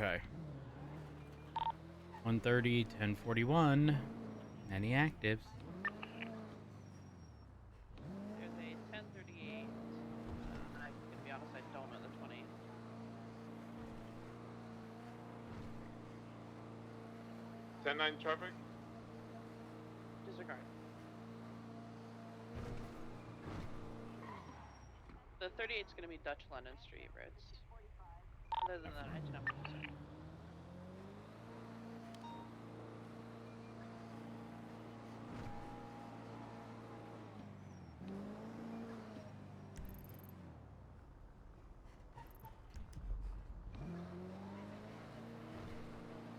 Okay. 130, 1041. Any actives? There's a 1038. I'm gonna be honest, I don't know the 20. 10-9 traffic. Disregard. The 38's gonna be Dutch London Street, Ritz. Other than that, I do not believe so.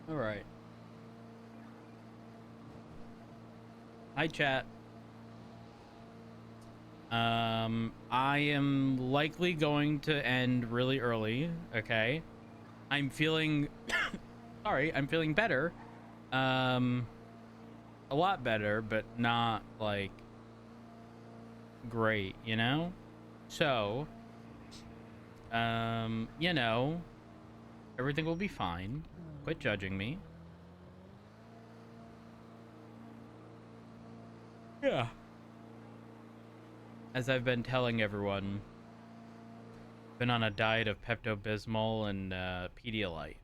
All right. Hi, chat. I am likely going to end really early. Okay. I'm feeling sorry, I'm feeling better. A lot better, but not like great, you know? So, you know, everything will be fine. Quit judging me. Yeah. As I've been telling everyone, been on a diet of Pepto-Bismol and Pedialyte.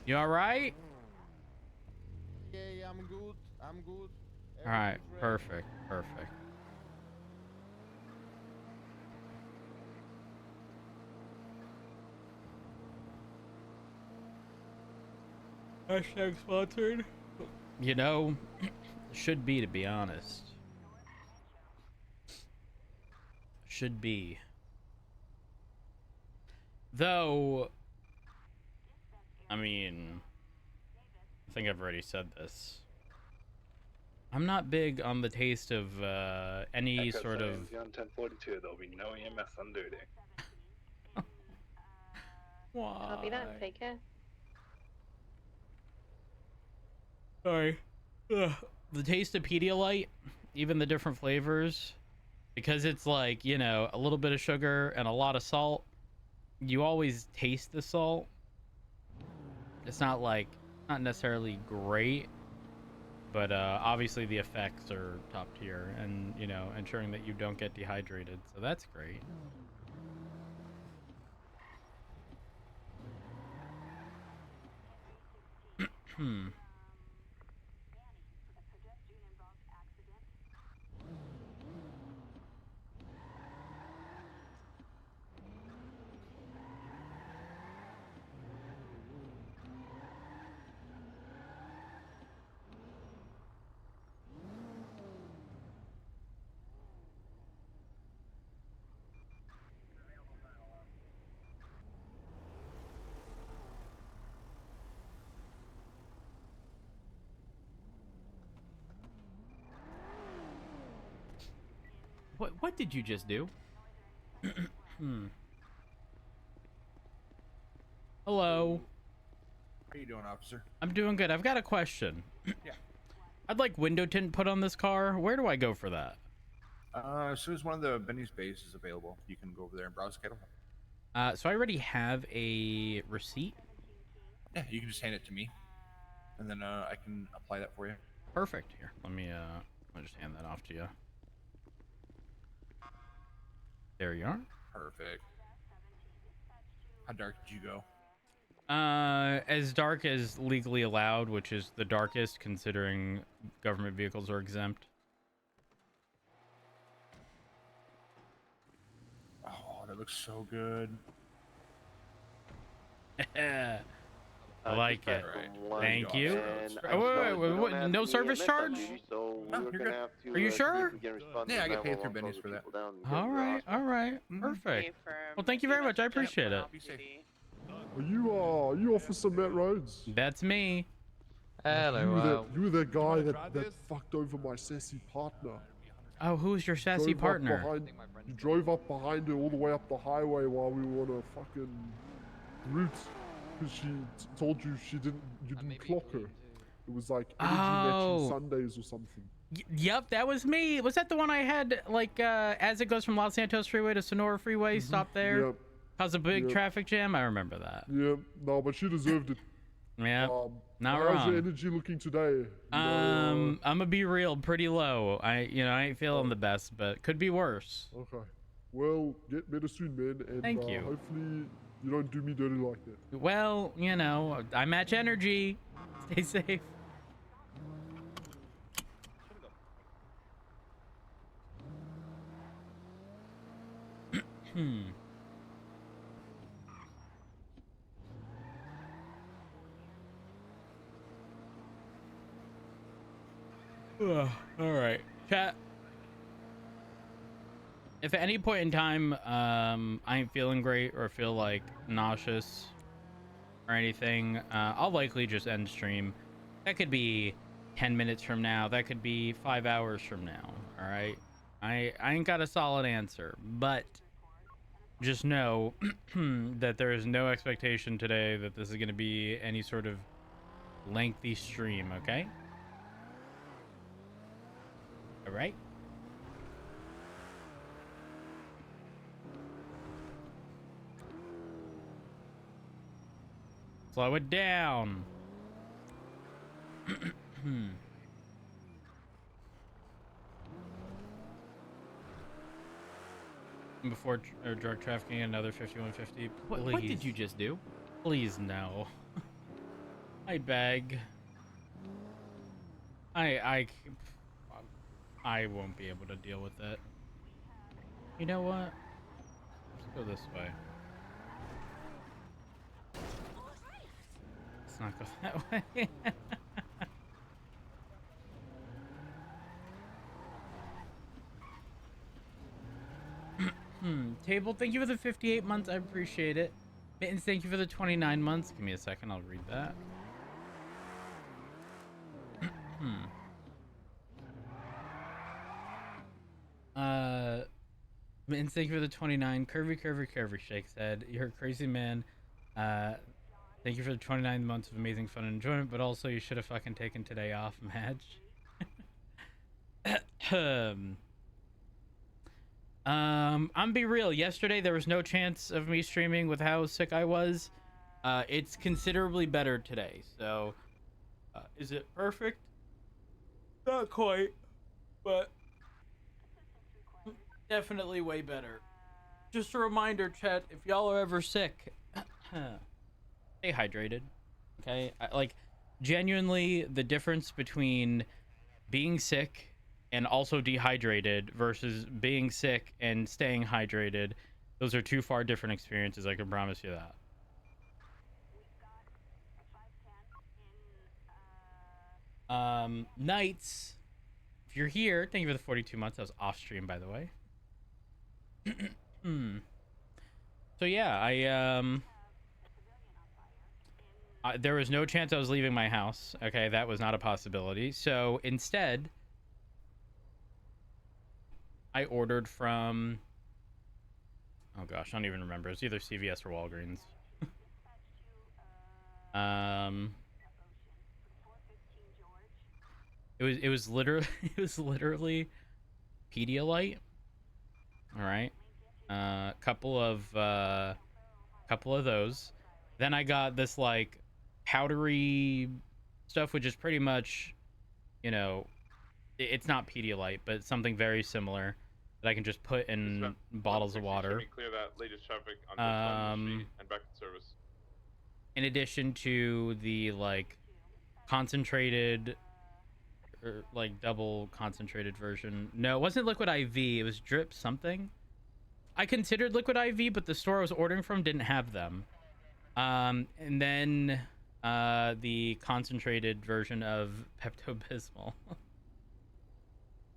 You all right? Yeah, I'm good. I'm good. All right, Everything's ready. perfect, perfect. Hashtag sponsored. You know, should be, to be honest. Should be. Though, I mean, I think I've already said this. I'm not big on the taste of any Echo sort of... Science Jan 1042, there'll be no EMS on duty. Why? Copy that. Take care. Sorry. Ugh. The taste of Pedialyte, even the different flavors, because it's like, you know, a little bit of sugar and a lot of salt, you always taste the salt. It's not like, not necessarily great, but obviously the effects are top tier and, you know, ensuring that you don't get dehydrated. So that's great. Hmm. What did you just do? Hello. How are you doing, officer? I'm doing good. I've got a question. Yeah. I'd like window tint put on this car. Where do I go for that? As soon as one of the Benny's bays is available, you can go over there and browse schedule. So I already have a receipt. Yeah, you can just hand it to me, and then I can apply that for you. Perfect. Here, let me just hand that off to you. There you are. Perfect. How dark did you go? As dark as legally allowed, which is the darkest considering government vehicles are exempt. Oh, that looks so good. I like it. Right. Thank you. And Oh, wait, what? No service charge? So No, we're you're gonna good. have to, Are you see if sure? we can respond Yeah, to I get paid through 911 Benny's calls for of that. people down and get All them to the right, hospital. all right, perfect. Well, thank you very much. I appreciate it. Be safe. Are you Officer Matt Rhodes? That's me. You were that guy that fucked over my sassy partner. Oh, who's your sassy Drove up partner? behind- You drove up behind her all the way up the highway while we were on a fucking route because she told you you didn't clock her. It was like energy matching Oh. Sundays or something. Yep, that was me. Was that the one I had, like, as it goes from Los Santos Freeway to Sonora Freeway, stop there? Yep. Cause a big Yep. traffic jam? I remember that. Yep. No, but she deserved it. Yeah, not how's your wrong. energy looking today? You know, I'm gonna be real, pretty low. I ain't feeling the best, but could be worse. okay. Well, get better soon, man. And Thank you. hopefully you don't do me dirty like that. Well, I match energy. Stay safe. All right, chat. If at any point in time I ain't feeling great or feel like nauseous or anything, I'll likely just end stream. That could be 10 minutes from now. That could be 5 hours from now. All right. I ain't got a solid answer, but just know that there is no expectation today that this is going to be any sort of lengthy stream. Okay. All right. Slow it down. Before drug trafficking, another 5150. What did you just do? Please no. I beg. I won't be able to deal with it. You know what? Let's go this way. Let's not go that way. Table, thank you for the 58 months. I appreciate it. Mittens, thank you for the 29 months. Give me a second. I'll read that. Mittens, thank you for the 29. Curvy Shake said, "You're a crazy man. Thank you for the 29 months of amazing fun and enjoyment, but also you should have fucking taken today off, Madge." I'm be real. Yesterday there was no chance of me streaming with how sick I was. It's considerably better today. So, is it perfect? Not quite, but definitely way better. Just a reminder, chat, if y'all are ever sick, stay hydrated. Okay, like genuinely, the difference between being sick and also dehydrated versus being sick and staying hydrated, those are two far different experiences. I can promise you that. Knights, if you're here, thank you for the 42 months. That was off stream, by the way. So yeah, there was no chance I was leaving my house. Okay, that was not a possibility. So instead, I ordered from, oh gosh, I don't even remember. It was either CVS or Walgreens. It was literally Pedialyte. All right, couple of those. Then I got this like powdery stuff, which is pretty much, it's not Pedialyte, but it's something very similar that I can just put in bottles of water. Clear that latest traffic on London Street and back to service. In addition to the like concentrated, or like double concentrated version. No, it wasn't liquid IV. It was drip something. I considered liquid IV, but the store I was ordering from didn't have them. And then the concentrated version of Pepto-Bismol.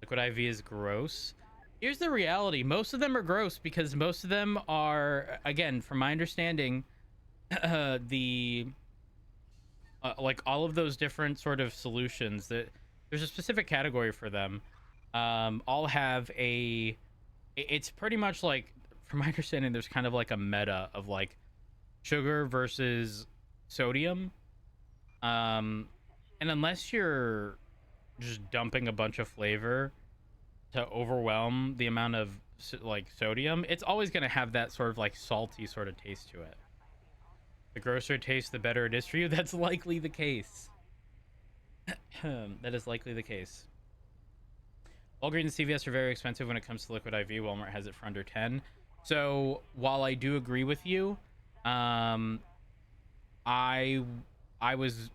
Liquid IV is gross. Here's the reality. Most of them are gross because most of them are, again, from my understanding, like all of those different sort of solutions, that there's a specific category for them. all have a. It's pretty much like, from my understanding, there's kind of like a meta of like sugar versus sodium. And unless you're just dumping a bunch of flavor to overwhelm the amount of like sodium, it's always going to have that sort of like salty sort of taste to it. The grosser it tastes, the better it is for you. That's likely the case. That is likely the case. Walgreens and CVS are very expensive when it comes to liquid IV. Walmart has it for under 10. So while I do agree with you, I was,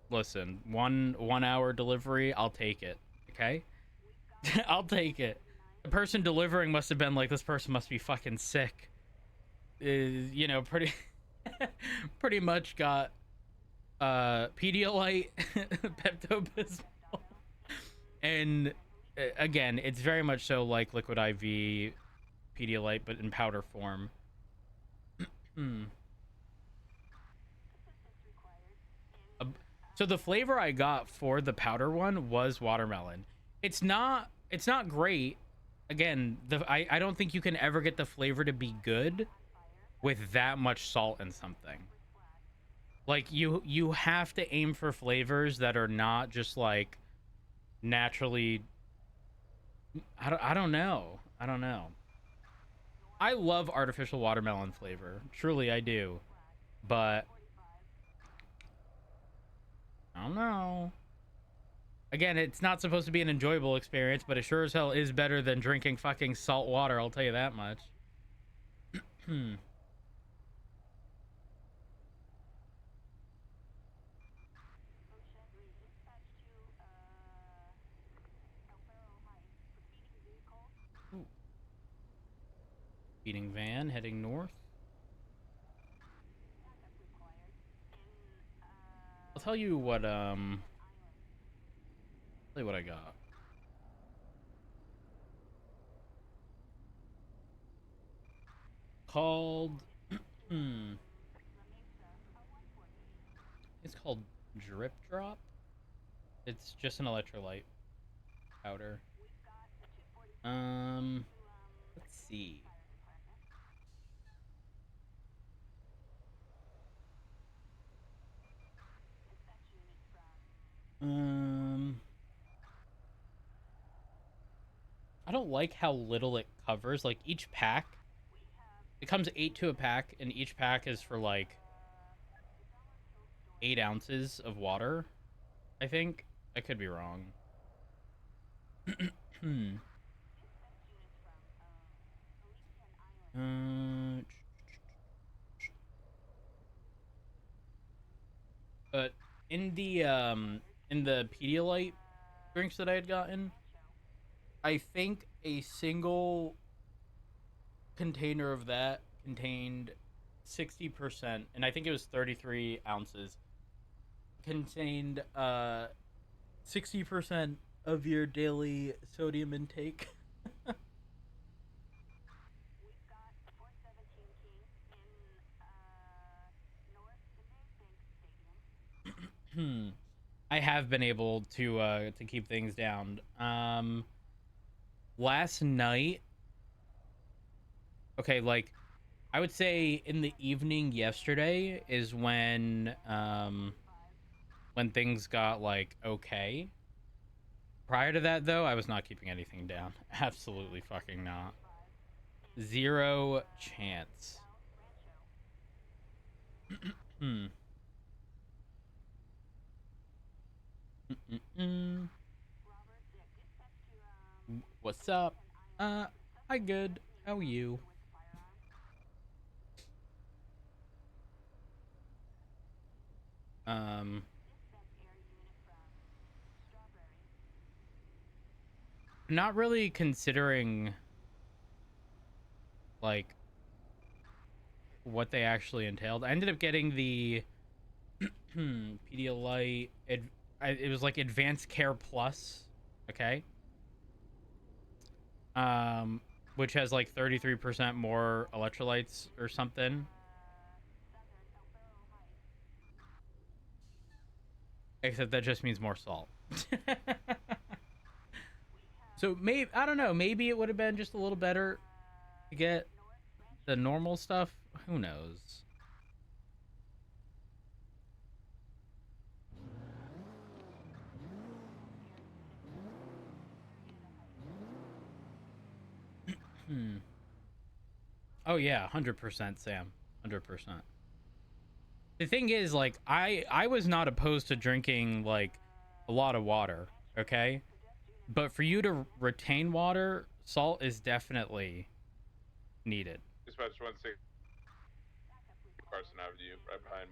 listen, one hour delivery, I'll take it. Okay. I'll take it. The person delivering must have been like, this person must be fucking sick. You know, pretty pretty much got Pedialyte, Pepto-Bismol, and again, it's very much so like liquid IV Pedialyte, but in powder form. So the flavor I got for the powder one was watermelon. It's not great. Again, I don't think you can ever get the flavor to be good with that much salt in something. Like you have to aim for flavors that are not just like naturally. I don't know. I love artificial watermelon flavor. Truly, I do. But I don't know. Again, it's not supposed to be an enjoyable experience, but it sure as hell is better than drinking fucking salt water, I'll tell you that much. Ooh. Speeding van heading north. I'll tell you what I got. Called it's called Drip Drop. It's just an electrolyte powder. Let's see. I don't like how little it covers. Like each pack, it comes 8 to a pack, and each pack is for like 8 ounces of water. I think I could be wrong. But in the Pedialyte drinks that I had gotten, I think a single container of that contained 60%, and I think it was 33 ounces, contained 60% of your daily sodium intake. I have been able to keep things down. Last night, okay, like I would say in the evening yesterday is when things got like okay. Prior to that though, I was not keeping anything down. Absolutely fucking not. Zero chance. What's up? Hi, good. How are you? Not really considering like what they actually entailed. I ended up getting the Pedialyte. It was like Advanced Care Plus. Okay. Which has like 33% more electrolytes or something. Except that just means more salt. So maybe, I don't know, maybe it would have been just a little better to get the normal stuff. Who knows? Oh yeah, 100% Sam. 100%. The thing is, like, I was not opposed to drinking like a lot of water, okay? But for you to retain water, salt is definitely needed. Dispatch 16 Carson Avenue, right behind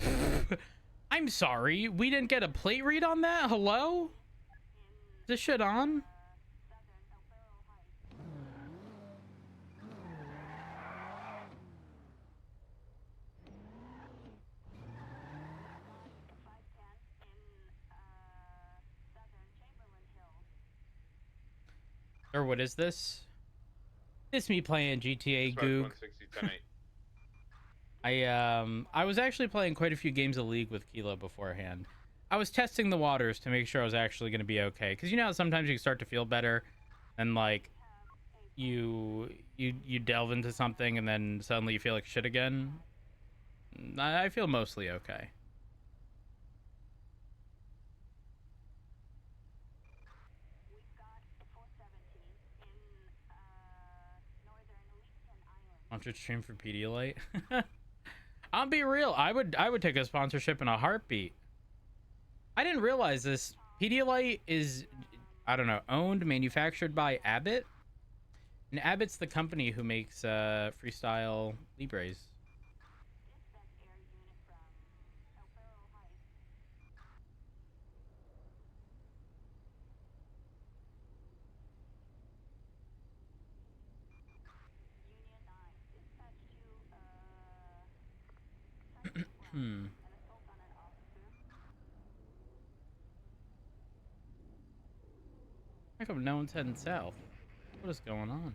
Mosey's. I'm sorry, we didn't get a plate read on that? Hello? Is this shit on? Or what is this? This me playing GTA Dispatch Goog. 160, 10-8. I was actually playing quite a few games of League with Kilo beforehand. I was testing the waters to make sure I was actually going to be okay, because you know how sometimes you start to feel better and like you delve into something and then suddenly you feel like shit again. I feel mostly okay. Sponsored stream for Pedialyte. I'll be real. I would take a sponsorship in a heartbeat. I didn't realize this. Pedialyte is, I don't know, owned, manufactured by Abbott. And Abbott's the company who makes Freestyle Libres. How come no one's heading south? What is going on?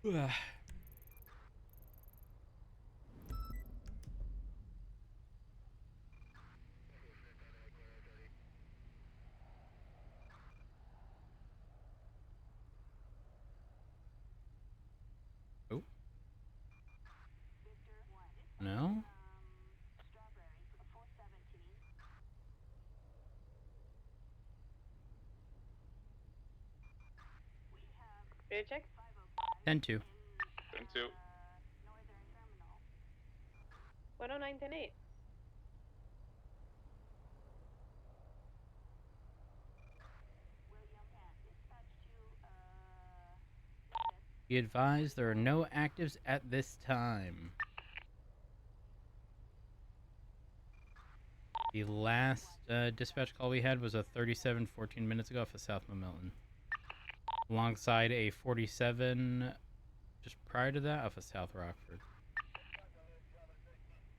Oh. No? Ready to check? 10-2. 10-2. 109, 10-8. Be advised there are no actives at this time. The last dispatch call we had was a 37 14 minutes ago off of South Milton. Alongside a 47 just prior to that off of South Rockford.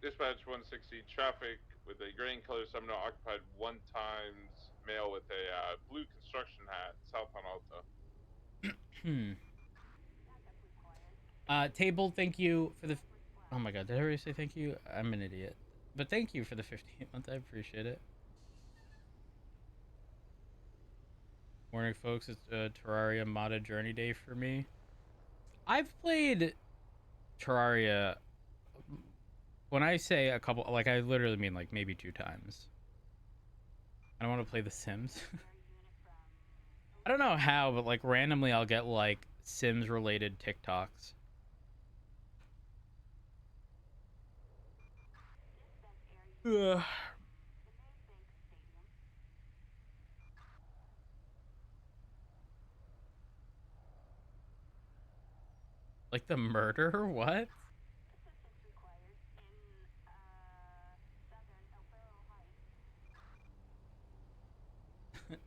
Dispatch 160, traffic with a green color Seminole occupied 1 times male with a blue construction hat, southbound Alta. Table, thank you for the... Oh my god, did I already say thank you? I'm an idiot. But thank you for the 15th month, I appreciate it. Morning, folks. It's Terraria modded journey day for me. I've played Terraria. When I say a couple, like, I literally mean like maybe 2 times. I don't want to play The Sims. I don't know how, but like randomly I'll get like Sims related TikToks. Ugh. Like the murder? What?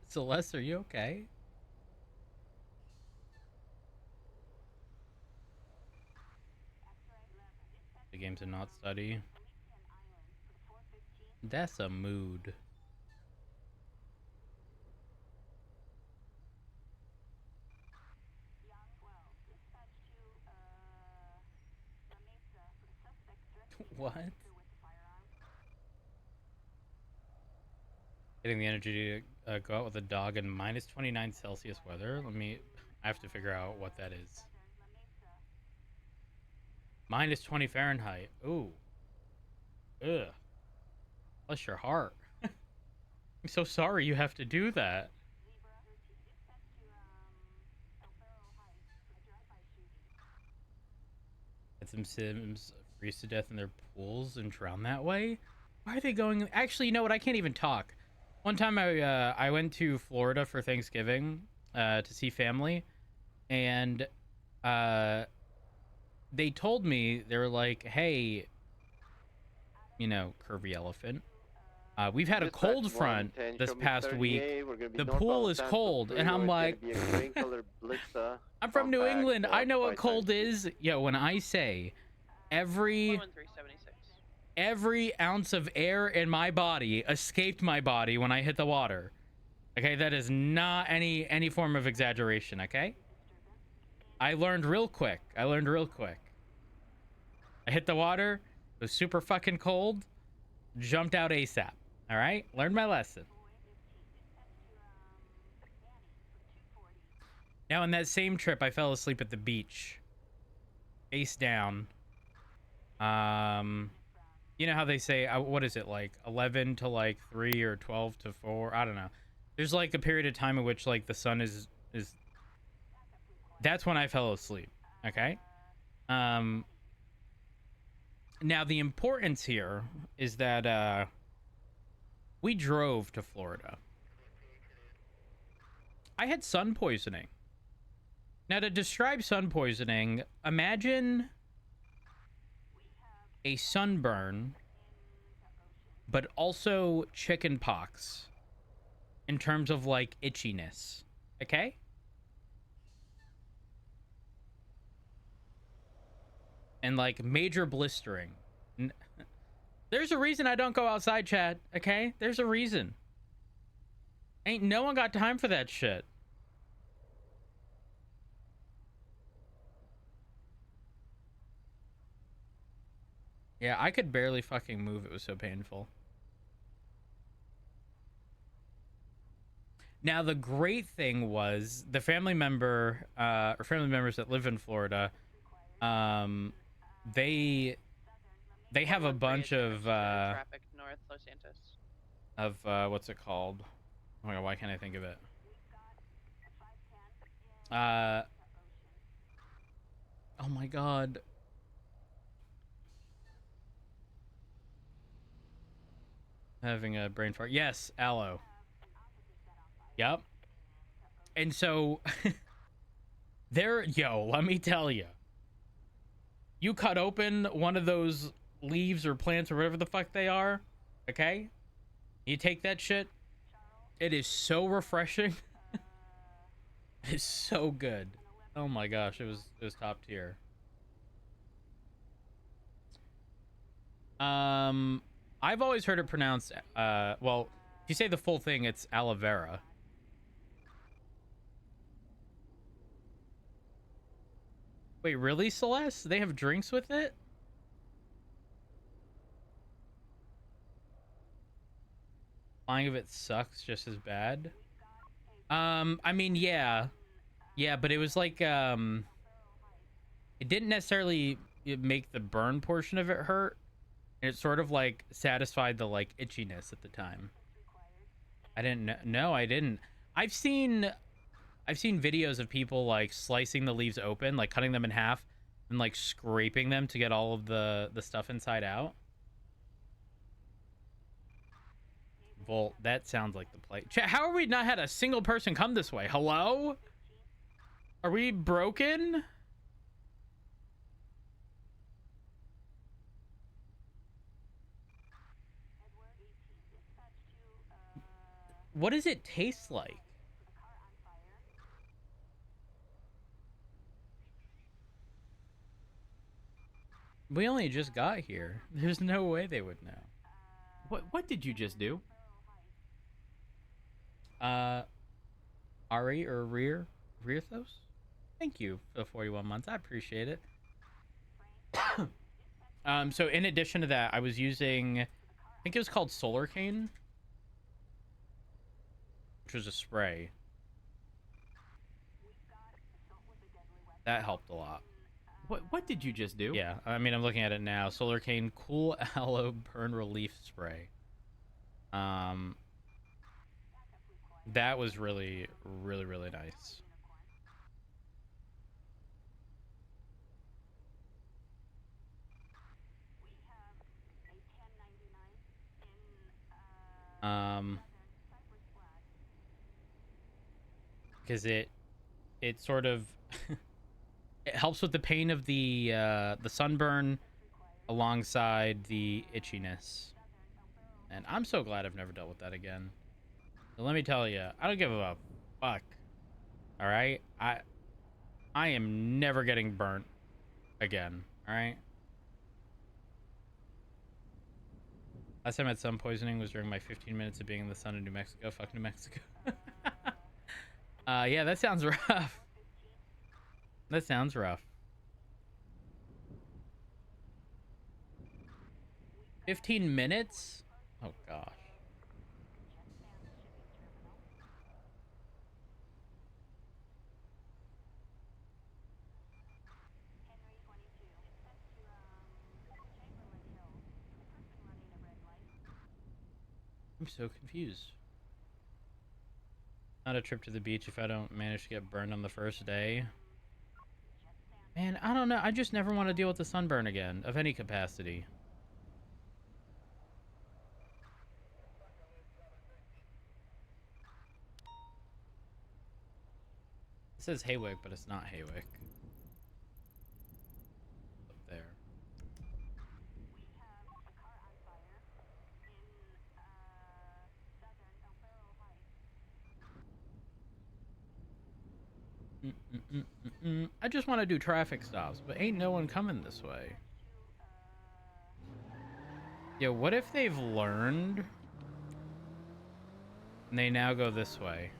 Celeste, are you okay? The games and not study. That's a mood. What? Getting the energy to go out with a dog in minus 29 Celsius weather. I have to figure out what that is. Minus 20 Fahrenheit. Ooh. Ugh. Bless your heart. I'm so sorry you have to do that. Had some Sims freeze to death in their pools and drown that way? Why are they going? Actually, you know what? I can't even talk. One time I went to Florida for Thanksgiving to see family, and they told me, they were like, hey, you know, Curvyelephant, we've had a cold front this past week. The pool is cold. And I'm like, I'm from New England. I know what cold is. Yo, when I say every ounce of air in my body escaped my body when I hit the water. Okay, that is not any form of exaggeration, okay? I learned real quick. I hit the water, it was super fucking cold, jumped out ASAP. All right? Learned my lesson. Now, on that same trip, I fell asleep at the beach. Face down. You know how they say, what is it, like 11 to like 3 or 12 to 4? I don't know. There's like a period of time in which like the sun is that's when I fell asleep. Okay? Now the importance here is that we drove to Florida. I had sun poisoning. Now, to describe sun poisoning, imagine a sunburn, but also chicken pox in terms of like itchiness. Okay? And like major blistering. There's a reason I don't go outside, Chad. Okay? There's a reason. Ain't no one got time for that shit. Yeah, I could barely fucking move. It was so painful. Now, the great thing was the family member, or family members that live in Florida, they have a bunch of, traffic north Los Santos. What's it called? Oh my god, why can't I think of it? Oh my god. Having a brain fart. Yes, aloe. Yep. And so let me tell you. You cut open one of those leaves or plants or whatever the fuck they are, okay? You take that shit. It is so refreshing. It's so good. Oh my gosh, it was top tier. I've always heard it pronounced, well, if you say the full thing, it's aloe vera. Wait, really, Celeste? They have drinks with it? Buying of it sucks just as bad. I mean, yeah. Yeah, but it was like, it didn't necessarily make the burn portion of it hurt. And it sort of like satisfied the like itchiness at the time. I didn't know. I didn't. I've seen videos of people like slicing the leaves open, like cutting them in half and like scraping them to get all of the stuff inside out. Well, that sounds like the play. How are we not had a single person come this way? Hello? Are we broken? What does it taste like? We only just got here. There's no way they would know. What did you just do? Ari or Rearthos? Thank you for the 41 months. I appreciate it. So in addition to that, I was using, I think it was called Solar Cane, which was a spray. That helped a lot. What did you just do? Yeah, I mean, I'm looking at it now. Solar Cane Cool Aloe Burn Relief Spray. That was really, really, really nice. Because it sort of it helps with the pain of the sunburn alongside the itchiness. And I'm so glad I've never dealt with that again. So let me tell you, I don't give a fuck. All right, I am never getting burnt again. All right. Last time I had sun poisoning was during my 15 minutes of being in the sun in New Mexico. Fuck New Mexico. Yeah, that sounds rough. That sounds rough. 15 minutes? Oh gosh. I'm so confused. Not a trip to the beach if I don't manage to get burned on the first day. Man, I don't know. I just never want to deal with the sunburn again, of any capacity. It says Haywick, but it's not Haywick. Up there. I just want to do traffic stops, but ain't no one coming this way. Yeah, what if they've learned and they now go this way?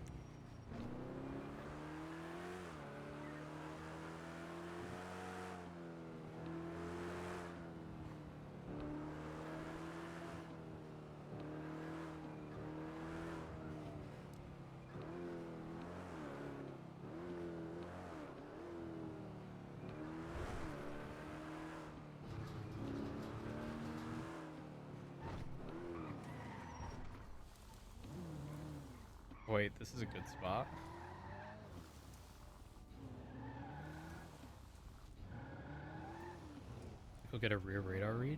Wait, this is a good spot. We'll get a rear radar read.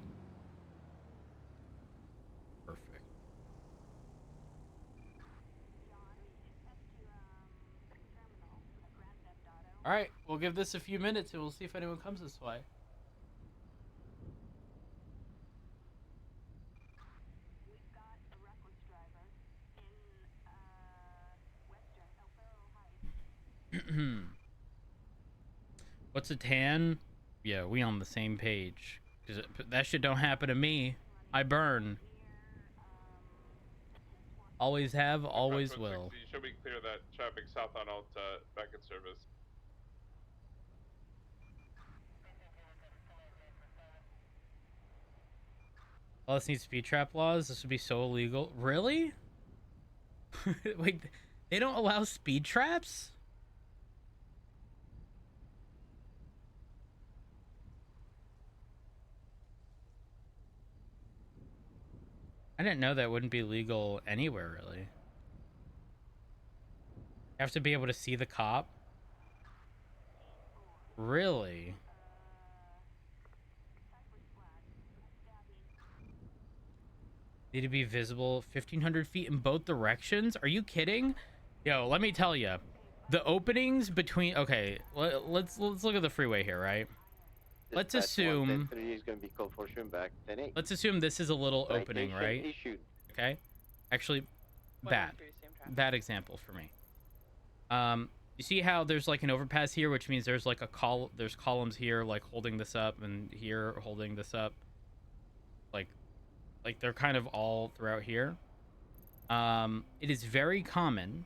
Perfect. All right, we'll give this a few minutes and we'll see if anyone comes this way. What's a tan? Yeah, we on the same page. 'Cause that shit don't happen to me. I burn. Always have, always will. You should be clear that traffic south on Alta back in service. Oh, this needs speed trap laws. This would be so illegal. Really? Wait, they don't allow speed traps? I didn't know that wouldn't be legal anywhere, really. You have to be able to see the cop. Really? Need to be visible 1,500 feet in both directions? Are you kidding? Yo, let me tell you. The openings between... Okay, let's look at the freeway here, right? Let's assume... Let's assume this is a little opening, right? Okay? Actually, that example for me. You see how there's like an overpass here, which means there's like there's columns here like holding this up, and here holding this up. Like they're kind of all throughout here. It is very common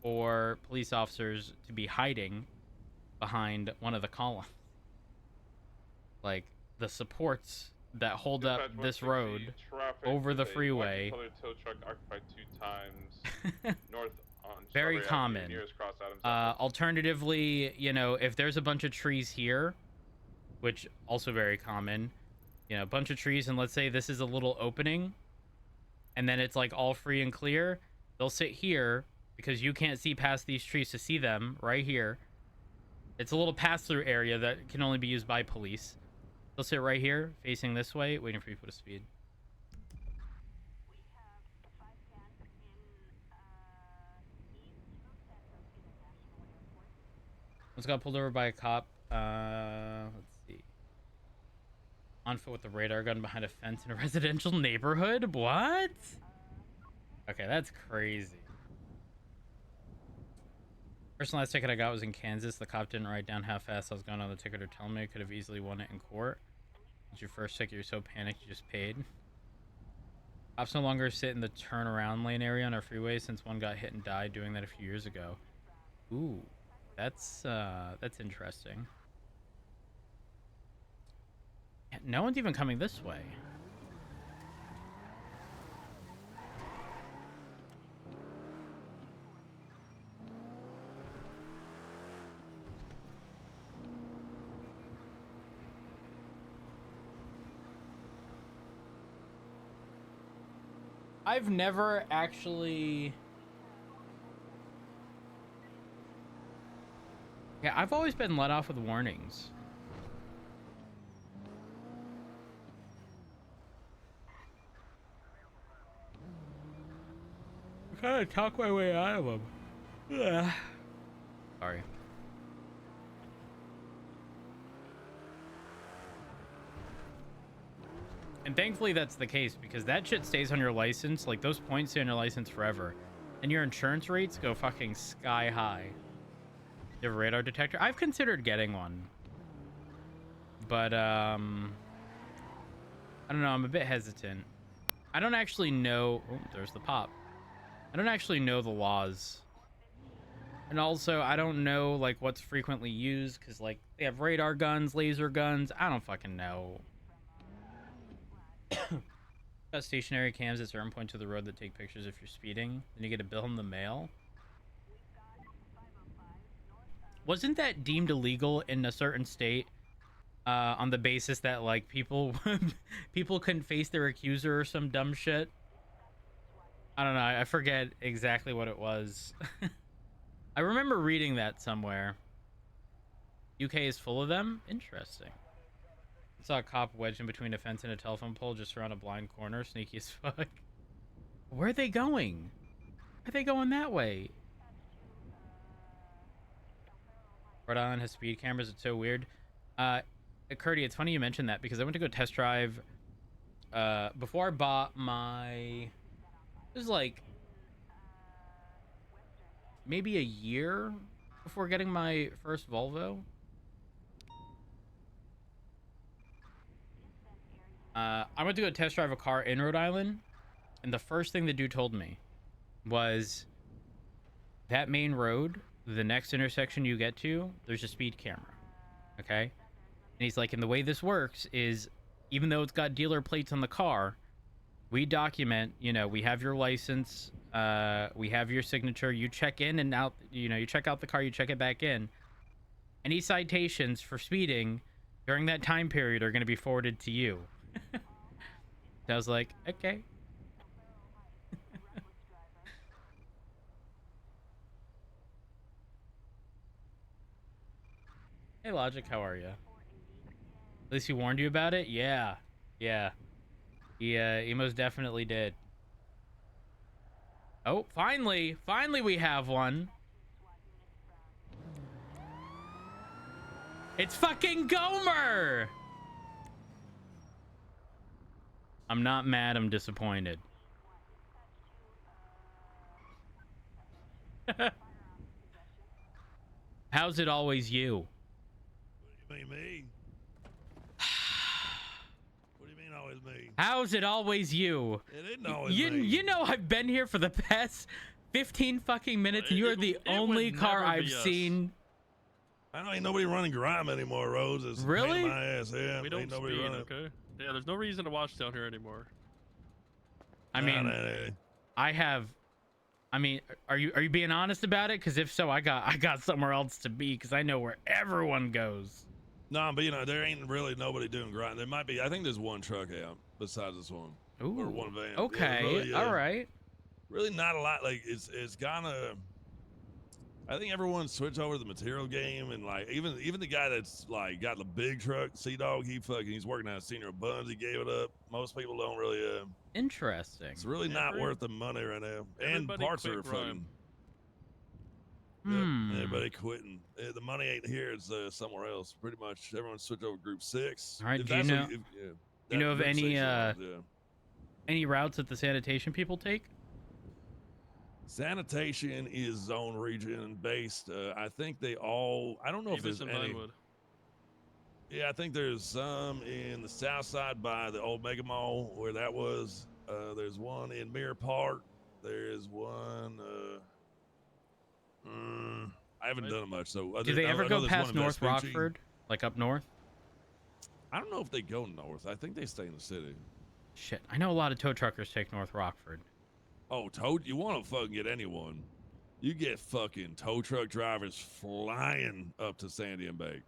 for police officers to be hiding behind one of the columns. Like the supports that hold up Dispatch this 160, road traffic over the with a freeway. black and colored tow truck occupied 2 times north on Very Strawberry Avenue, common. nearest Cross Adams Avenue. Alternatively, you know, if there's a bunch of trees here, which also very common, you know, a bunch of trees, and let's say this is a little opening, and then it's like all free and clear, they'll sit here because you can't see past these trees to see them right here. It's a little pass-through area that can only be used by police. They'll sit right here, facing this way, waiting for people to speed. Once got pulled over by a cop. Let's see. On foot with a radar gun behind a fence in a residential neighborhood? What? Okay, that's crazy. First and last ticket I got was in Kansas. The cop didn't write down how fast I was going on the ticket or tell me. I could have easily won it in court. It's your first ticket. You're so panicked you just paid. Cops no longer sit in the turnaround lane area on our freeway since one got hit and died doing that a few years ago. Ooh, that's interesting. Yeah, no one's even coming this way. I've never actually... Yeah, I've always been let off with warnings. I kind of talk my way out of them. Ugh. Sorry. And thankfully that's the case, because that shit stays on your license. Like, those points stay on your license forever. And your insurance rates go fucking sky high. You have a radar detector? I've considered getting one. But, I don't know. I'm a bit hesitant. I don't actually know... Oh, there's the pop. I don't actually know the laws. And also, I don't know, like, what's frequently used. Because, like, they have radar guns, laser guns. I don't fucking know. Got stationary cams at certain points of the road that take pictures if you're speeding. Then you get a bill in the mail. Wasn't that deemed illegal in a certain state on the basis that, like, people couldn't face their accuser or some dumb shit? I don't know. I forget exactly what it was. I remember reading that somewhere. UK is full of them? Interesting. I saw a cop wedged in between a fence and a telephone pole just around a blind corner. Sneaky as fuck. Where are they going? Why are they going that way? Rhode Island has speed cameras. It's so weird. Curdy, it's funny you mentioned that, because I went to go test drive before I bought my... It was like maybe a year before getting my first Volvo. I went to go test drive a car in Rhode Island, and the first thing the dude told me was that main road, the next intersection you get to, there's a speed camera. Okay? And he's like, and the way this works is, even though it's got dealer plates on the car, we document, you know, we have your license, we have your signature, you check in and out, you know, you check out the car, you check it back in. Any citations for speeding during that time period are going to be forwarded to you. I was like, okay. Hey, Logic, how are you? At least he warned you about it? Yeah. Yeah. He most definitely did. Oh, finally! Finally we have one! It's fucking Gomer! I'm not mad, I'm disappointed. How's it always you? What do you mean me? What do you mean always me? How's it always you? It isn't always You, me. you know I've been here for the past 15 fucking minutes, and you are the only car I've seen. I know ain't nobody running grime anymore, Rose. It's a pain Really? in my ass. Yeah, We don't ain't nobody speed, running. okay? Yeah, there's no reason to watch down here anymore. I mean, I have. I mean, are you being honest about it? Because if so, I got somewhere else to be, because I know where everyone goes. No, but you know there ain't really nobody doing grind. There might be. I think there's one truck out besides this one. Ooh. Or one van. Okay. Yeah, really, all right. Really not a lot. Like it's gonna. I think everyone switched over to the material game, and like even the guy that's like got the big truck, Sea Dog, he's working out of Senior Buns. He gave it up. Most people don't really. Interesting. It's really not worth the money right now, and parts are fucking. Yep, everybody quitting. The money ain't here; it's somewhere else. Pretty much everyone switched over to Group 6. All right. If Do you that's know? what you know of Group 6 any yeah. any routes that the sanitation people take? Sanitation is zone region based. I think they all. I don't know if there's any. Vinewood. Yeah, I think there's some in the south side by the old Mega Mall where that was. There's one in Mirror Park. There's one. I haven't done it much. So do they ever go past North Rockford, like up north? I don't know if they go north. I think they stay in the city. Shit, I know a lot of tow truckers take North Rockford. Oh, you want to fucking get anyone? You get fucking tow truck drivers flying up to Sandy and Bay.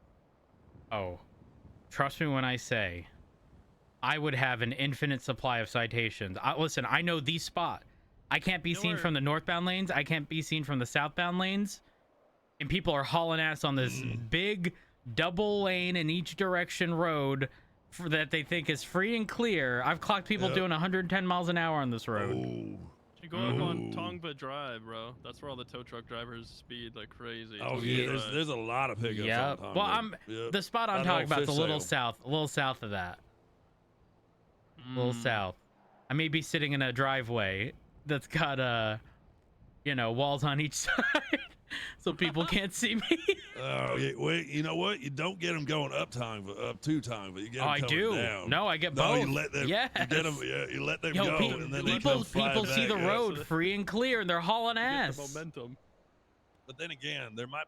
Oh, trust me when I say I would have an infinite supply of citations. Listen, I know the spot. I can't be seen from the northbound lanes. I can't be seen from the southbound lanes. And people are hauling ass on this big double lane in each direction road that they think is free and clear. I've clocked people doing 110 miles an hour on this road. You go up on Tongva Drive, bro. That's where all the tow truck drivers speed like crazy. Oh yeah, there's a lot of pickups. Yeah. On Well, the spot I'm talking about is a little south of that. A little south. I may be sitting in a driveway that's got walls on each side, so people can't see me. Oh, wait, you know what? You don't get them going up to Tongva. You get them I do. down. No, I get both. You let them. Yes. You get them. Yeah, you let them go, and then people see the road free and clear, and they're hauling ass. The momentum. But then again, they might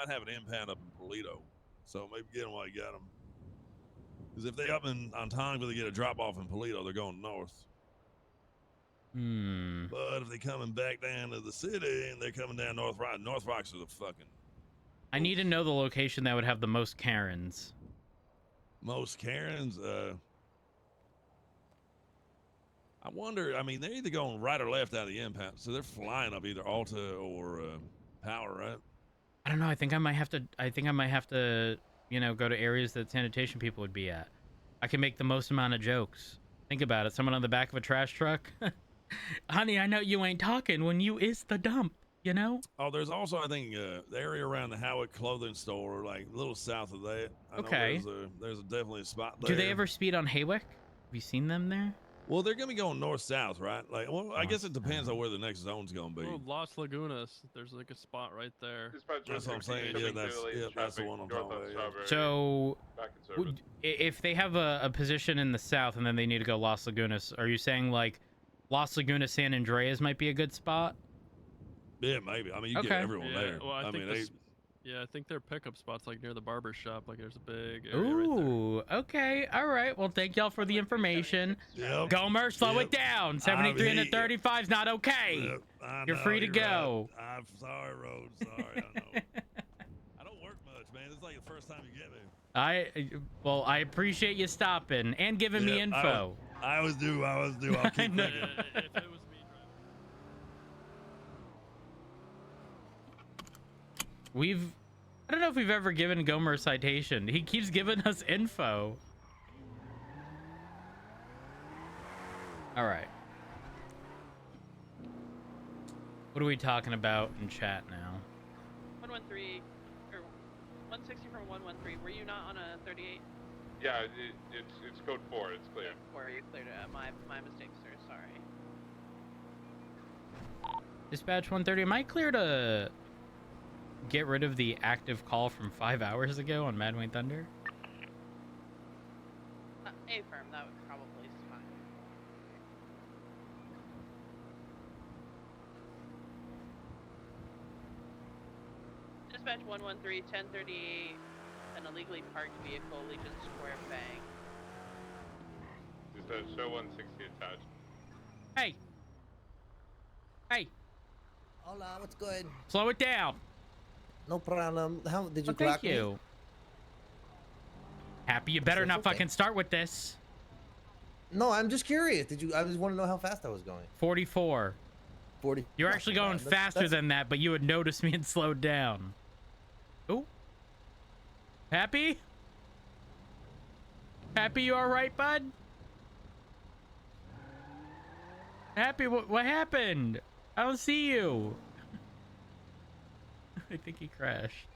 have an impound up in Polito, so maybe get them while you got them. Because if they up on Tongva, they get a drop off in Polito, they're going north. But if they're coming back down to the city and they're coming down North Rocks are the fucking. I need to know the location that would have the most Karens. Most Karens? I wonder. I mean, they're either going right or left out of the impound, so they're flying up either Alta or Power, right? I don't know. I think I might have to, go to areas that sanitation people would be at. I can make the most amount of jokes. Think about it. Someone on the back of a trash truck. Honey, I know you ain't talking when you is the dump, you know? Oh, there's also, I think, the area around the Howitt clothing store, like a little south of that. I okay. Know there's definitely a spot there. Do they ever speed on Haywick? Have you seen them there? Well, they're going to be going north-south, right? Like, well, I guess it depends on where the next zone's going to be. Oh, Las Lagunas. There's like a spot right there. That's what I'm saying. Yeah, that's the one I'm talking about. Yeah. So, if they have a position in the south and then they need to go Las Lagunas, are you saying like Las Lagunas, San Andreas might be a good spot? Yeah, maybe. I mean, you get everyone there. Well, I think their pickup spots like near the barber shop. Like there's a big area Ooh, right there. Okay, all right. Well, thank y'all for the information. Yep. Gomer, slow it down. 73 and a 35 is not okay. Yep. You're free to go. Right. I'm sorry, Rhodes. Sorry, I know. I don't work much, man. This is like the first time you get me. I appreciate you stopping and giving me info. I always do. I'll keep thinking. If it was me driving. I don't know if we've ever given Gomer a citation. He keeps giving us info. All right. What are we talking about in chat now? 113 or 160 from 113. Were you not on a 38? Yeah, it's code 4. It's clear. Or you cleared it. My mistake, sir. Sorry. Dispatch 130. Am I clear to get rid of the active call from 5 hours ago on Mad Wayne Thunder? A-firm, that would probably fine. Dispatch 113, 1038, an illegally parked vehicle, Legion Square, Bang. Dispatch show 160 attached. Hey! Hey! Hola, what's good? Slow it down! No problem. How did you Oh, thank clock me? you. Happy, you better That's not okay. fucking start with this. No, I'm just curious. Did you? I just want to know how fast I was going. 44. 40. You're Not actually too going bad. faster than that, but you had noticed me and slowed down. Ooh. Happy? Happy, you alright, bud? Happy, what happened? I don't see you. I think he crashed.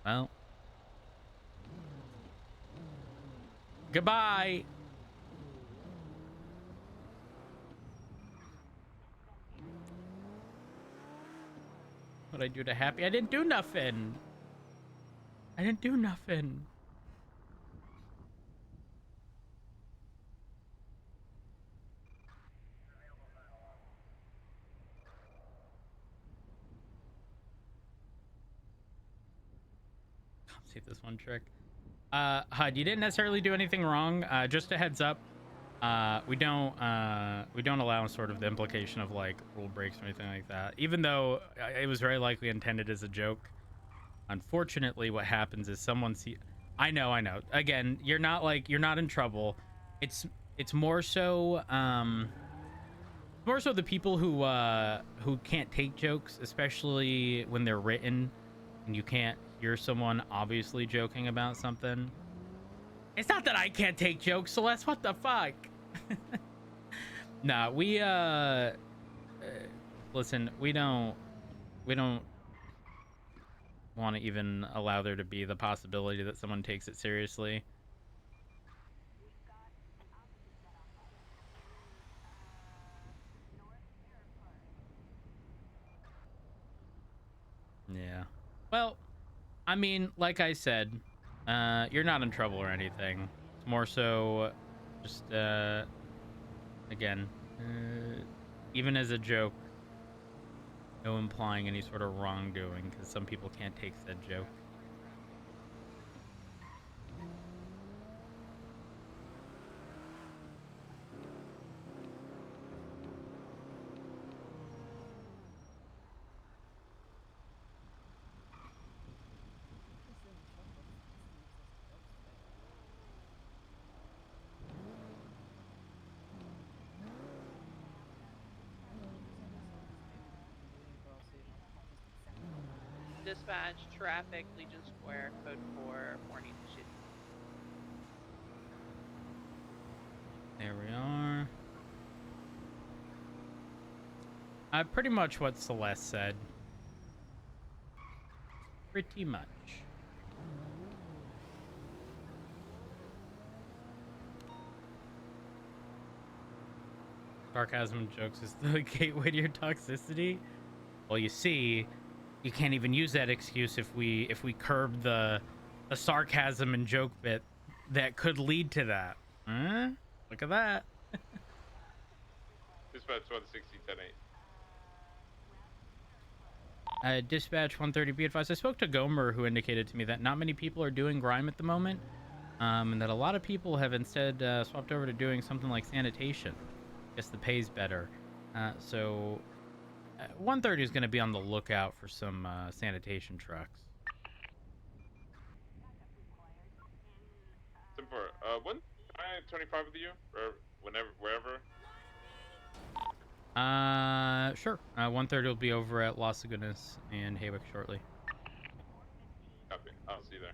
Well. Goodbye. What'd I do to Happy? I didn't do nothing. I didn't do nothing. Let's see this one trick. HUD, you didn't necessarily do anything wrong. Just a heads up. We don't allow sort of the implication of like rule breaks or anything like that. Even though it was very likely intended as a joke. Unfortunately, what happens is someone I know. Again, you're not in trouble. It's more so the people who can't take jokes, especially when they're written and you can't hear someone obviously joking about something. It's not that I can't take jokes, Celeste. What the fuck? Nah, we listen, we don't want to even allow there to be the possibility that someone takes it seriously. Yeah. Well, I mean, like I said, you're not in trouble or anything. It's more so just, again, even as a joke, no implying any sort of wrongdoing, because some people can't take said joke. Dispatch, traffic, Legion Square, code 4, warning shit. There we are. Pretty much what Celeste said. Pretty much. Sarcasm jokes is the gateway to your toxicity. Well, you see, you can't even use that excuse if we curb the sarcasm and joke bit that could lead to that. Huh? Look at that. Dispatch 160, 10-8. Dispatch 130, be advised. I spoke to Gomer, who indicated to me that not many people are doing grime at the moment, and that a lot of people have instead swapped over to doing something like sanitation. Guess the pay's better. So 130 is going to be on the lookout for some sanitation trucks. Simple. When can I 25 with you? Or wherever? Sure. 130 will be over at Las Lagunas and Haywick shortly. Copy. I'll see you there.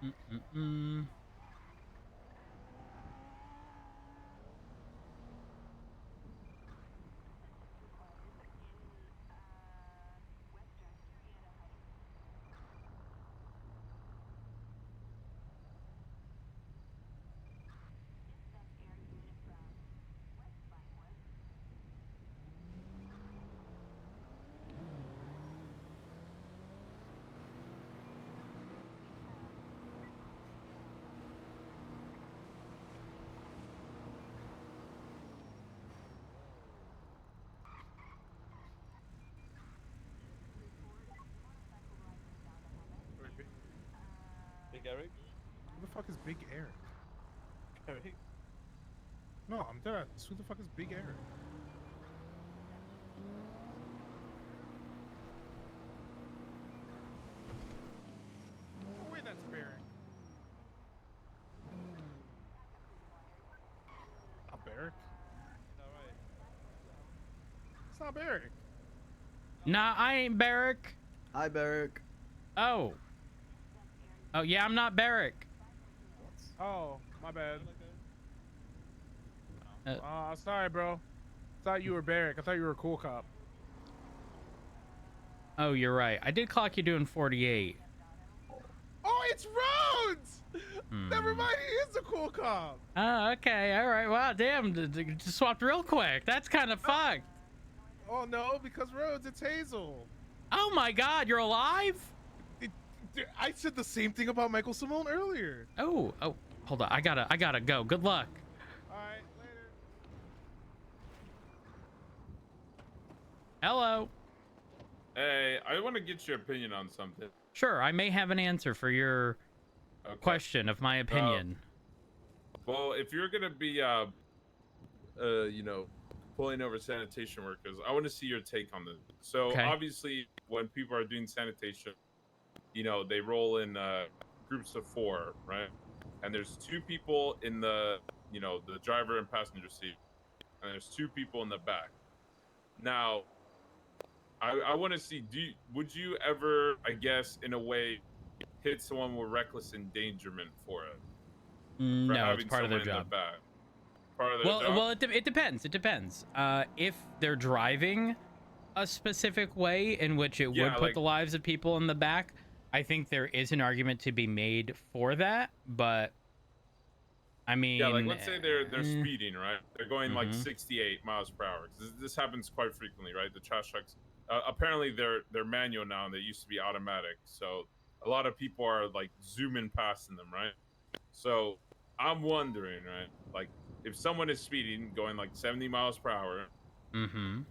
Mm-mm-mm. Big Eric? Who the fuck is Big Eric? Eric? No, I'm dead. Who the fuck is Big Eric? Oh, wait, that's Barrick. Not Barrick. Alright. It's not Barrick. Nah, I ain't Barrick. Hi, Barrick. Oh. Oh, yeah, I'm not Barrick. Oh, my bad. Uh, Sorry, bro. Thought you were Barrick. I thought you were a cool cop. Oh, you're right. I did clock you doing 48. Oh, it's Rhodes! Never mind, he is a cool cop. Oh, okay. All right. Wow, damn. Just swapped real quick. That's kind of fucked. Oh, no, because Rhodes, it's Hazel. Oh, my God. You're alive? I said the same thing about Michael Simone earlier. Oh, hold on. I gotta go. Good luck. All right, later. Hello. Hey, I want to get your opinion on something. Sure, I may have an answer for your question of my opinion. Well, if you're gonna be, you know, pulling over sanitation workers, I want to see your take on this. So Okay. obviously, when people are doing sanitation, you know, they roll in groups of 4, right? And there's 2 people in the, you know, the driver and passenger seat, and there's 2 people in the back. Now, I want to see, would you ever, I guess, in a way, hit someone with reckless endangerment for it? No, it's part of their job. Part of their job? Well, it depends. It depends. If they're driving a specific way in which it would put the lives of people in the back, I think there is an argument to be made for that. But I mean, yeah, like let's say they're speeding, right? They're going like 68 miles per hour. This happens quite frequently, right? The trash trucks. Apparently, they're manual now, and they used to be automatic. So a lot of people are like zooming past in them, right? So I'm wondering, right? Like if someone is speeding, going like 70 miles per hour,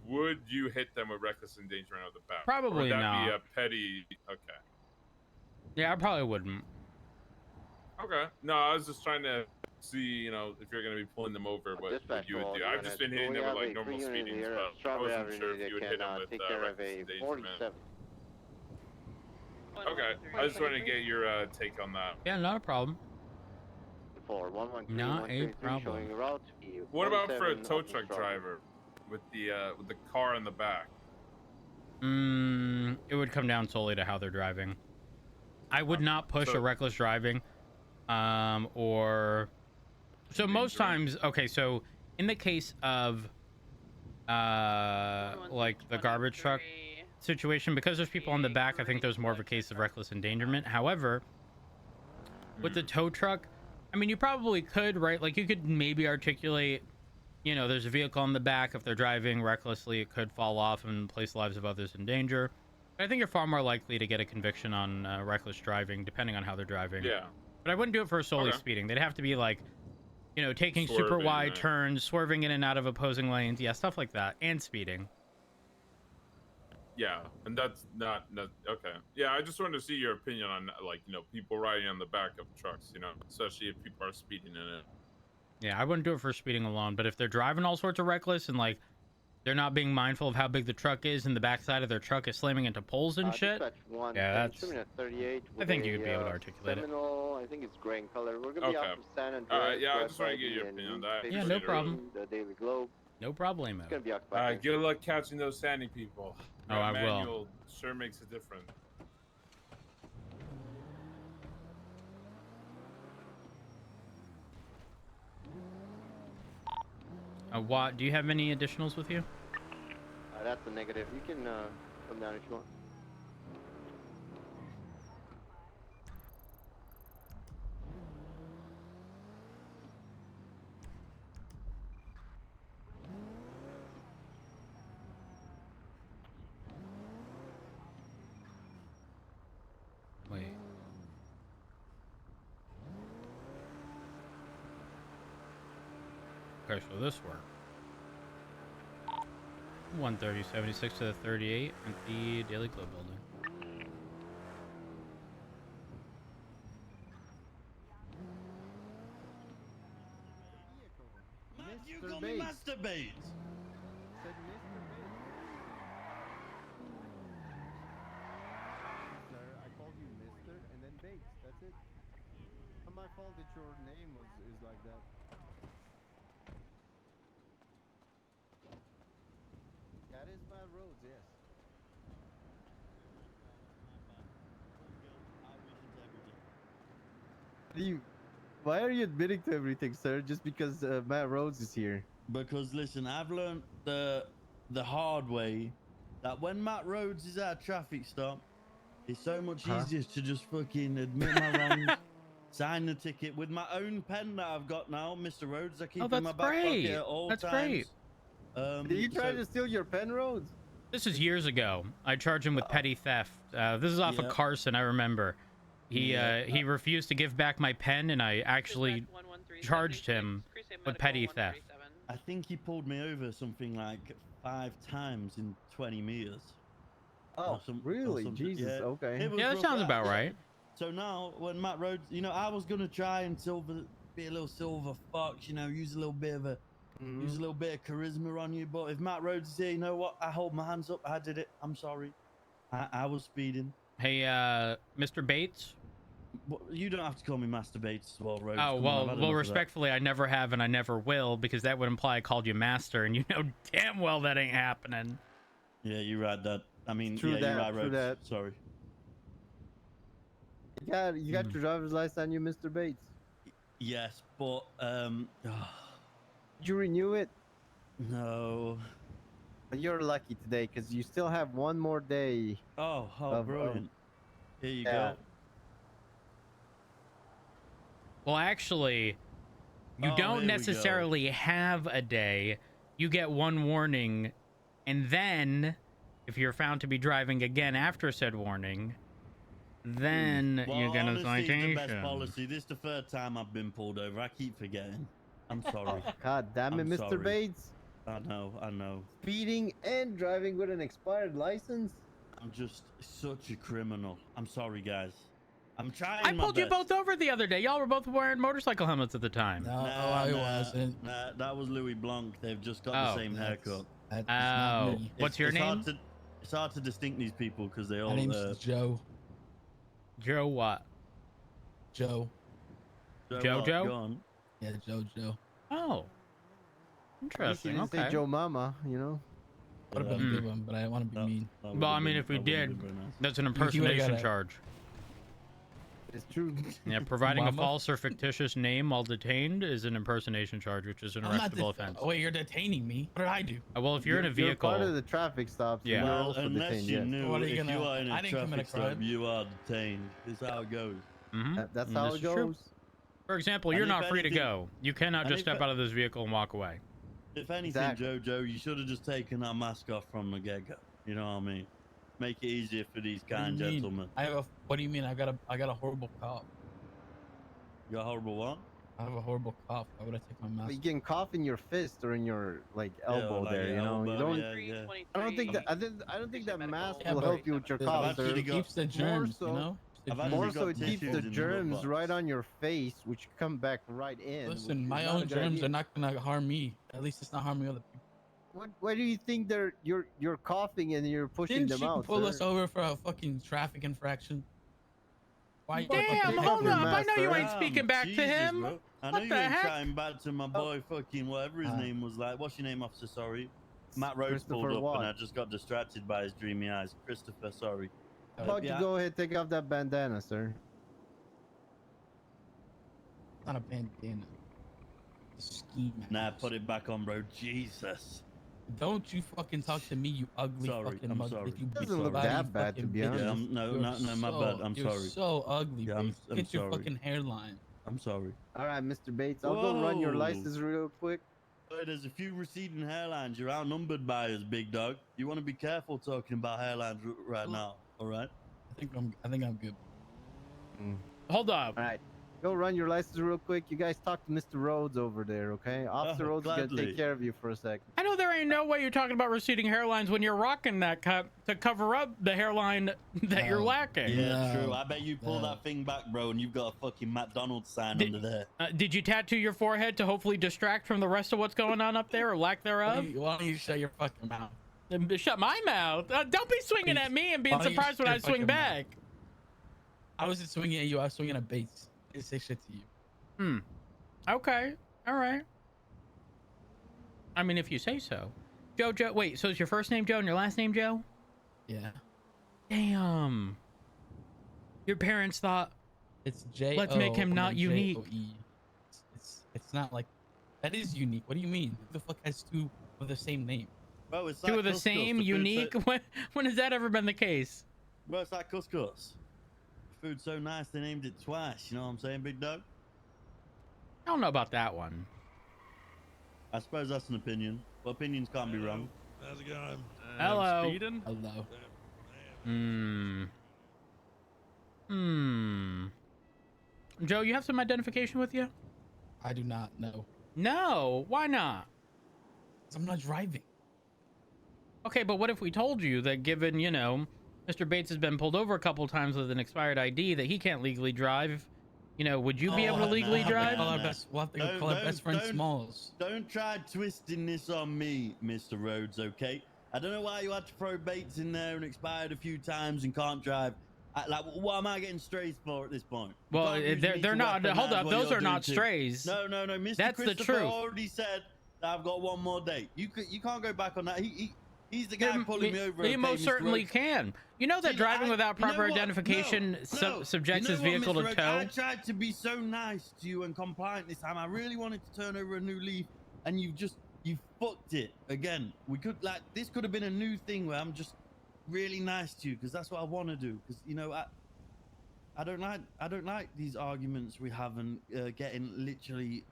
would you hit them with reckless endangerment of the back? Probably or would that not. be a petty? Okay. Yeah, I probably wouldn't. Okay. No, I was just trying to see, you know, if you're going to be pulling them over, what you would do. I've just been hitting them with like normal speedings, but I wasn't sure if you would hit them with reckless endangerment. Okay. I just wanted to get your take on that. Yeah, not a problem. Not a problem. What about for a tow truck driver with the car in the back? It would come down solely to how they're driving. I would not push a reckless driving, or so most times. Okay, so in the case of like the garbage truck situation, because there's people on the back, I think there's more of a case of reckless endangerment. However, with the tow truck, I mean, you probably could, right? Like you could maybe articulate, you know, there's a vehicle on the back. If they're driving recklessly, it could fall off and place the lives of others in danger. I think you're far more likely to get a conviction on reckless driving, depending on how they're driving. Yeah. But I wouldn't do it for solely speeding. They'd have to be like, you know, taking super wide turns, swerving in and out of opposing lanes. Yeah, stuff like that. And speeding. Yeah, and that's not okay. Yeah, I just wanted to see your opinion on, like, you know, people riding on the back of trucks, you know, especially if people are speeding in it. Yeah, I wouldn't do it for speeding alone. But if they're driving all sorts of reckless and, like, they're not being mindful of how big the truck is and the backside of their truck is slamming into poles and shit. Yeah, that's... I think you could be able to articulate it. I think it's gray in color. We're gonna be out from San Andreas. Alright, yeah, I just want to get your opinion on that. Yeah, no problem. The Daily Globe. No problemo. It's gonna be occupied. Good luck catching those sandy people. Oh, I will. Manual sure makes a difference. What? Do you have any additionals with you? That's a negative. You can come down if you want. Wait. Okay, so this worked. 130.76 to the 38 at the Daily Globe building. You call me masturbate. Sir, I called you Mr. and then Bates. That's it. Not my fault that your name is like that. That is bad roads, yes. Why are you admitting to everything, sir? Just because Matt Rhodes is here? Because listen, I've learned the hard way that when Matt Rhodes is at a traffic stop, it's so much easier to just fucking admit my wrongs, sign the ticket with my own pen that I've got now, Mr. Rhodes. I keep in my back pocket at all times. Great. Did you try to steal your pen, Rhodes? This is years ago. I charged him with petty theft. This is off of Carson, I remember. He refused to give back my pen, and I actually charged him with petty theft. I think he pulled me over something like 5 times in 20 meters. Oh, really? Jesus, yeah. okay. Yeah, that sounds about right. So now, when Matt Rhodes, you know, I was gonna try and be a little silver fox, you know, use a little bit of charisma on you. But if Matt Rhodes is here, you know what? I hold my hands up. I did it. I'm sorry. I was speeding. Hey, Mr. Bates. You don't have to call me Master Bates as well, Rhodes. Oh, well, respectfully, I never have and I never will, because that would imply I called you Master, and you know damn well that ain't happening. Yeah, you're right, Dad. I mean, True yeah, that, you're right, true Rhodes. that. Sorry. You got your driver's license on you, Mr. Bates? Yes, but Did you renew it? No. But you're lucky today because you still have one more day. Oh, brilliant. Here you yeah. go. Well, actually, you don't necessarily have a day. You get one warning, and then, if you're found to be driving again after said warning, then you get a citation. The best policy. This is the third time I've been pulled over. I keep forgetting. I'm sorry. God damn it, I'm Mr. sorry. Bates. I know. Speeding and driving with an expired license? I'm just such a criminal. I'm sorry, guys. I'm trying I my pulled you best. both over the other day. Y'all were both wearing motorcycle helmets at the time. No, I wasn't. Nah, that was Louis Blanc. They've just got the same haircut. Oh, what's your name? It's hard to distinct these people because they all. My name's Joe. Joe what? Joe. Joe? Go on. Yeah, Joe. Oh. Interesting. You didn't Okay. say Joe Mama, you know? Would have been a good one, but I want to be mean. Well, I mean, if we did, that's an impersonation charge. It's true. Yeah, providing a false or fictitious name while detained is an impersonation charge, which is an arrestable offense. Oh, wait, you're detaining me. What did I do? Well, if you're in a vehicle, You're part of the traffic stops. Yeah. You're Well, also unless detained, you yes. knew, What are you if gonna- you are in I a didn't commit a traffic stop, crime. you are detained. This is how it goes. That's how it goes. For example, And you're if not free to anything- go. You cannot and just if step a- out of this vehicle and walk away. If anything, Exactly. Jojo, you should have just taken that mask off from the get-go. You know what I mean? Make it easier for these What do you kind mean? gentlemen. What do you mean? I got a horrible cough. You got a horrible one? I have a horrible cough. Why would I take my But mask? you can cough in your fist or in your elbow like there. your You know, you elbow, don't. yeah. I don't think that. I don't think that mask Yeah, will but help you with your It cough, sir. actually got- keeps the germs, so- you know? I've actually More so, got it keeps tissues the in the germs box. right on your face, which come back right in. which Listen, is my not a own good germs idea. are not gonna harm me. At least it's not harming other people. Why do you think you're coughing and you're pushing Didn't them you out, pull sir? us over for a fucking traffic infraction? Why? Damn, fucking hold take up, your I mask? know you sir. ain't speaking back to Jesus, him. Bro. I know What you the ain't heck? chatting back to my boy, fucking whatever his name was like. What's your name, officer? Sorry. Matt Rhodes pulled Christopher up Watt. and I just got distracted by his dreamy eyes. Christopher, sorry. How about you go ahead, take off that bandana, sir? Not a bandana. Ski mask. Nah, put it back on, bro. Jesus. Don't you fucking talk to me, you ugly Sorry, fucking I'm mug. sorry. You Doesn't look bloody that bad, to fucking be bitch. Yeah, honest. no, You're my bad. I'm you're sorry. so ugly, Yeah, bro. I'm Look at your sorry. fucking hairline. I'm sorry. All right, Mr. Bates, I'll go run your Whoa. license real quick. Hey, there's a few receding hairlines. You're outnumbered by us, big dog. You want to be careful talking about hairlines right now. All right. I think I'm good. Hold up. All right. Go run your license real quick. You guys talk to Mr. Rhodes over there, okay? Officer Rhodes is going to gladly. take care of you for a second. I know there ain't no way you're talking about receding hairlines when you're rocking that cup to cover up the hairline that you're lacking. Yeah, true. I bet you pull that thing back, bro, and you've got a fucking McDonald's sign under there. Did you tattoo your forehead to hopefully distract from the rest of what's going on up there, or lack thereof? Why don't you shut your fucking mouth? Shut my mouth. Don't be swinging at me and being Why don't you surprised when shut I your swing fucking mouth? back. I wasn't swinging at you. I was swinging at Bates. I didn't say shit to you. Okay. All right. I mean, if you say so. Joe, wait, so is your first name Joe and your last name Joe? Yeah. Damn. Your parents thought, It's J. let's make him not unique. It's not like that is unique. What do you mean? Who the fuck has two with the same name? Bro, it's Two like of the couscous. same, food's unique? When has that ever been the case? Bro, it's like couscous. Food's so nice they named it twice. You know what I'm saying, big dog? I don't know about that one. I suppose that's an opinion. But opinions can't be wrong. How's it going? Hello. Speeding? Hello. Joe, you have some identification with you? I do not know. No, why not? 'Cause I'm not driving. Okay, but what if we told you that given, you know, Mr. Bates has been pulled over a couple times with an expired ID that he can't legally drive, you know, would you be able to legally drive? We'll have to call our best friend Smalls. Don't try twisting this on me, Mr. Rhodes, okay? I don't know why you had to throw Bates in there and expired a few times and can't drive. Like, what am I getting strays for at this point? You Well, can't use me they're to not. weaponize Hold up, what those you're are not doing too. strays. No, Mr. That's the Christopher truth. already said that I've got one more date. You can't go back on that. He's the guy pulling me over. He okay, most Mr. certainly Rhodes? can. You know that See, driving without you know proper what? identification No. subjects You his know what, vehicle Mr. to Rhodes? tow. I tried to be so nice to you and compliant this time. I really wanted to turn over a new leaf, and you fucked it again. This could have been a new thing where I'm just really nice to you because that's what I want to do. Because you know I don't like these arguments we have and getting literally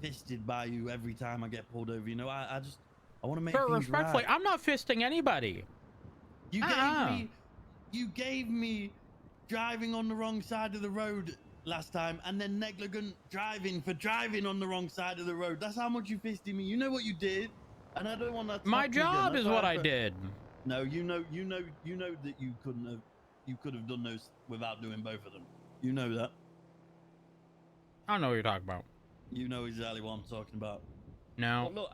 fisted by you every time I get pulled over. You know, I want to make Sir, things respectfully, right. I'm not fisting anybody. You gave me driving on the wrong side of the road last time, and then negligent driving for driving on the wrong side of the road. That's how much you fisted me. You know what you did, and I don't want that. to My happen again. job That's is why what I did. No, you know that you couldn't have. You could have done those without doing both of them. You know that. I don't know what you're talking about. You know exactly what I'm talking about. No. But look,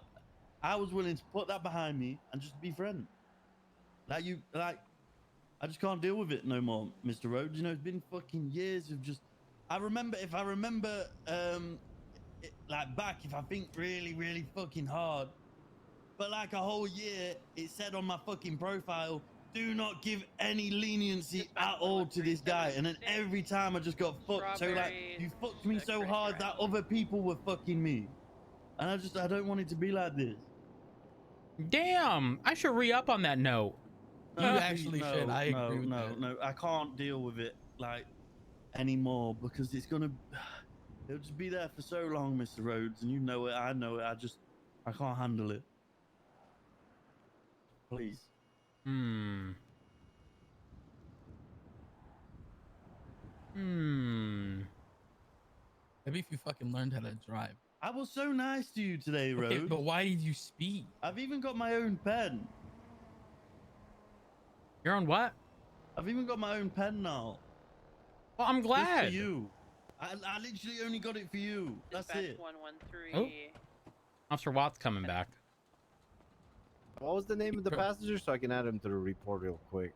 I was willing to put that behind me and just be friends. I just can't deal with it no more, Mr. Rhodes. You know, it's been fucking years of just. If I remember, back, if I think really, really fucking hard, but like a whole year, it said on my fucking profile, do not give any leniency at all to this guy. And then every time I just got fucked. So like, you fucked me so hard that other people were fucking me. And I don't want it to be like this. Damn, I should re-up on that note. You actually should. I agree with that. No, I can't deal with it like anymore because it'll just be there for so long, Mr. Rhodes, and you know it, I know it. I can't handle it. Please. Maybe if you fucking learned how to drive. I was so nice to you today, Rhodes. Okay, but why did you speed? I've even got my own pen. Your own what? I've even got my own pen now. Well, I'm glad. Just for you. I literally only got it for you. That's it. 113. Officer Watt's coming back. What was the name of the passenger so I can add him to the report real quick?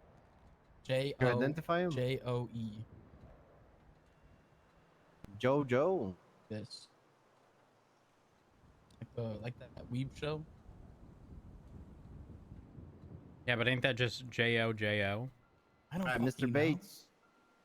J-O. Can you identify him? J-O-E. Joe. Yes. Like that Weeb show? Yeah, but ain't that just J-O-J-O? I don't All right, fucking Mr. know. Bates.